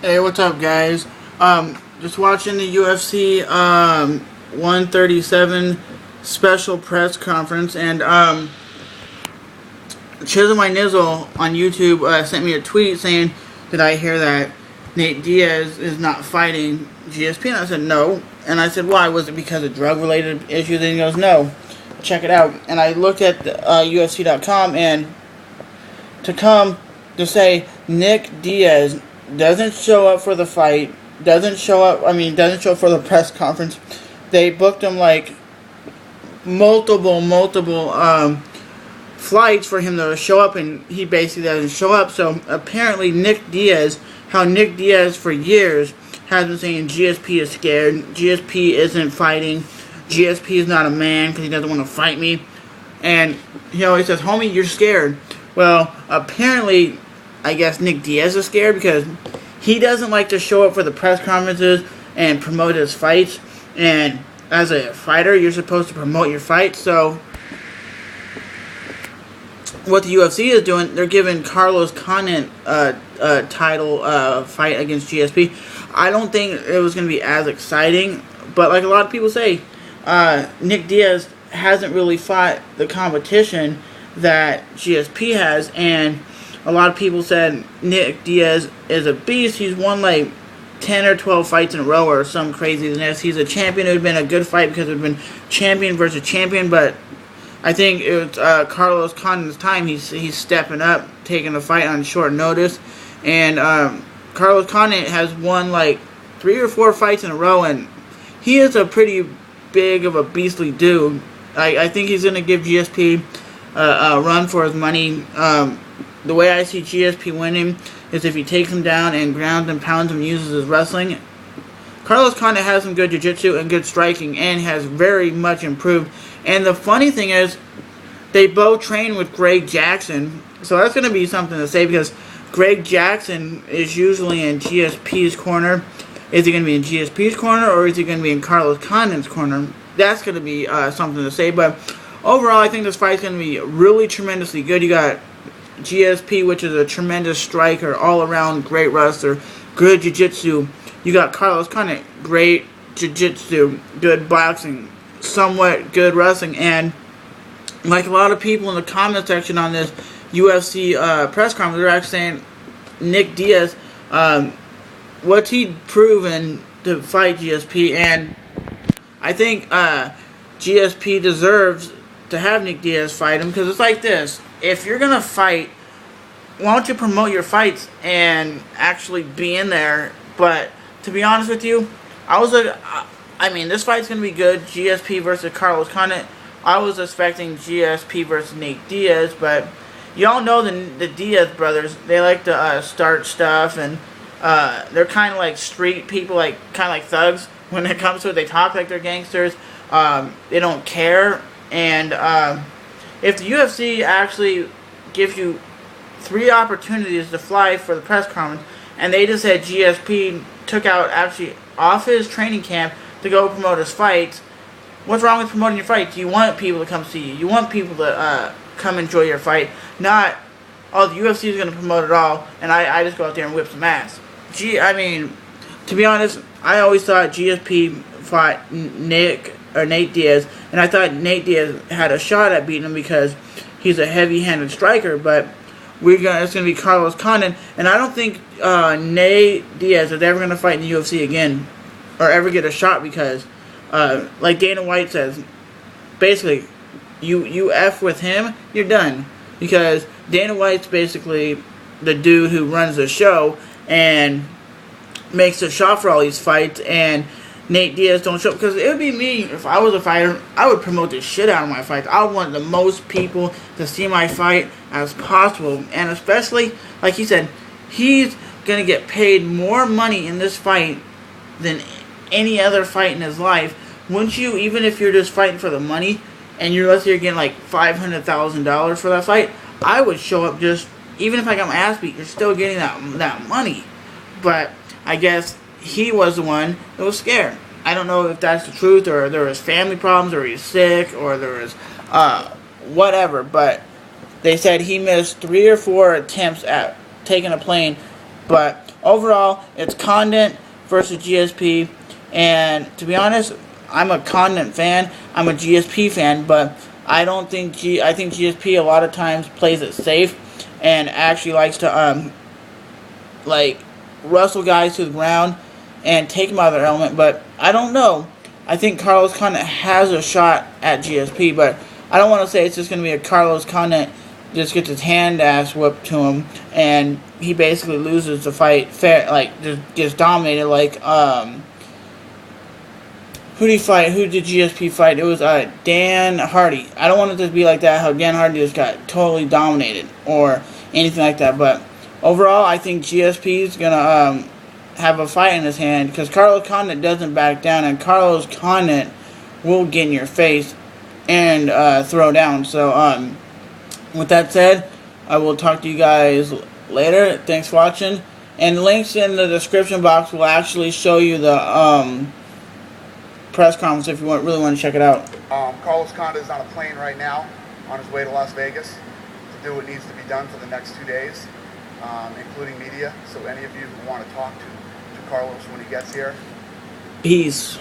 Hey, what's up, guys? Just watching the UFC 137 special press conference, and Chisel My Nizzle on YouTube sent me a tweet saying, "Did I hear that Nate Diaz is not fighting GSP?" And I said, "No." And I said, "Why? Was it because of drug-related issues?" And he goes, "No. Check it out." And I looked at UFC.com, and to say Nick Diaz doesn't show up for the fight, doesn't show up for the press conference. They booked him like multiple flights for him to show up, and he basically doesn't show up. So apparently Nick Diaz for years has been saying GSP is scared, GSP isn't fighting, GSP is not a man because he doesn't want to fight me. And he always says, "Homie, you're scared." Well, apparently, I guess Nick Diaz is scared because he doesn't like to show up for the press conferences and promote his fights. And as a fighter, you're supposed to promote your fight. So what the UFC is doing, they're giving Carlos Condit a title fight against GSP. I don't think it was going to be as exciting, but like a lot of people say, Nick Diaz hasn't really fought the competition that GSP has, and a lot of people said Nick Diaz is a beast. He's won like 10 or 12 fights in a row or some craziness. He's a champion. It would have been a good fight because it would have been champion versus champion, but I think it was Carlos Condit's time. He's stepping up, taking the fight on short notice, and Carlos Condit has won like 3 or 4 fights in a row, and he is a pretty big of a beastly dude. I think he's going to give GSP a run for his money. The way I see GSP winning is if he takes him down and grounds and pounds him and uses his wrestling. Carlos Condit has some good jiu-jitsu and good striking and has very much improved. And the funny thing is, they both train with Greg Jackson. So that's going to be something to say because Greg Jackson is usually in GSP's corner. Is he going to be in GSP's corner or is he going to be in Carlos Condit's corner? That's going to be something to say. But overall, I think this fight is going to be really tremendously good. You got GSP, which is a tremendous striker, all-around great wrestler, good jiu-jitsu. You got Carlos Condit, great jiu-jitsu, good boxing, somewhat good wrestling. And like a lot of people in the comment section on this UFC press conference, they're actually saying Nick Diaz, what's he proven to fight GSP? And I think GSP deserves to have Nick Diaz fight him because it's like this. If you're going to fight, why don't you promote your fights and actually be in there? But to be honest with you, this fight's going to be good. GSP versus Carlos Condit. I was expecting GSP versus Nate Diaz, but y'all know the Diaz brothers. They like to start stuff, and they're kind of like street people, kind of like thugs. When it comes to it, they talk like they're gangsters. They don't care. And if the UFC actually gives you 3 opportunities to fly for the press conference, and they just had GSP took out actually off his training camp to go promote his fights, what's wrong with promoting your fights? You want people to come see you. You want people to come enjoy your fight. Not, the UFC is going to promote it all, and I just go out there and whip some ass. To be honest, I always thought GSP fought Nate Diaz, and I thought Nate Diaz had a shot at beating him because he's a heavy-handed striker, but it's going to be Carlos Condit, and I don't think Nate Diaz is ever going to fight in the UFC again, or ever get a shot because, like Dana White says, basically, you F with him, you're done, because Dana White's basically the dude who runs the show and makes a shot for all these fights, and Nate Diaz don't show up. Because it would be me, if I was a fighter, I would promote the shit out of my fights. I would want the most people to see my fight as possible. And especially, like he said, he's going to get paid more money in this fight than any other fight in his life. Wouldn't you, even if you're just fighting for the money, and let's say you're getting like $500,000 for that fight, I would show up just, even if I got my ass beat, you're still getting that money. But I guess he was the one that was scared. I don't know if that's the truth, or there was family problems, or he's sick, or there was whatever, but they said he missed 3 or 4 attempts at taking a plane But overall, it's Condit versus GSP. And to be honest, I'm a Condit fan. I'm a GSP fan, but I don't think I think GSP a lot of times plays it safe and actually likes to like wrestle guys to the ground and take them out of their element. But I don't know. I think Carlos Condit has a shot at GSP, but I don't want to say it's just going to be a Carlos Condit just gets his hand ass whipped to him and he basically loses the fight fair, like just gets dominated. Like who did he fight? Who did GSP fight? It was Dan Hardy. I don't want it to be like that, how Dan Hardy just got totally dominated or anything like that. But overall, I think GSP is going to have a fight in his hand because Carlos Condit doesn't back down, and Carlos Condit will get in your face and throw down. So with that said, I will talk to you guys later. Thanks for watching. And links in the description box will actually show you the press conference if you really want to check it out. Carlos Condit is on a plane right now on his way to Las Vegas to do what needs to be done for the next 2 days, including media. So any of you who want to talk to Carlos when he gets here, peace.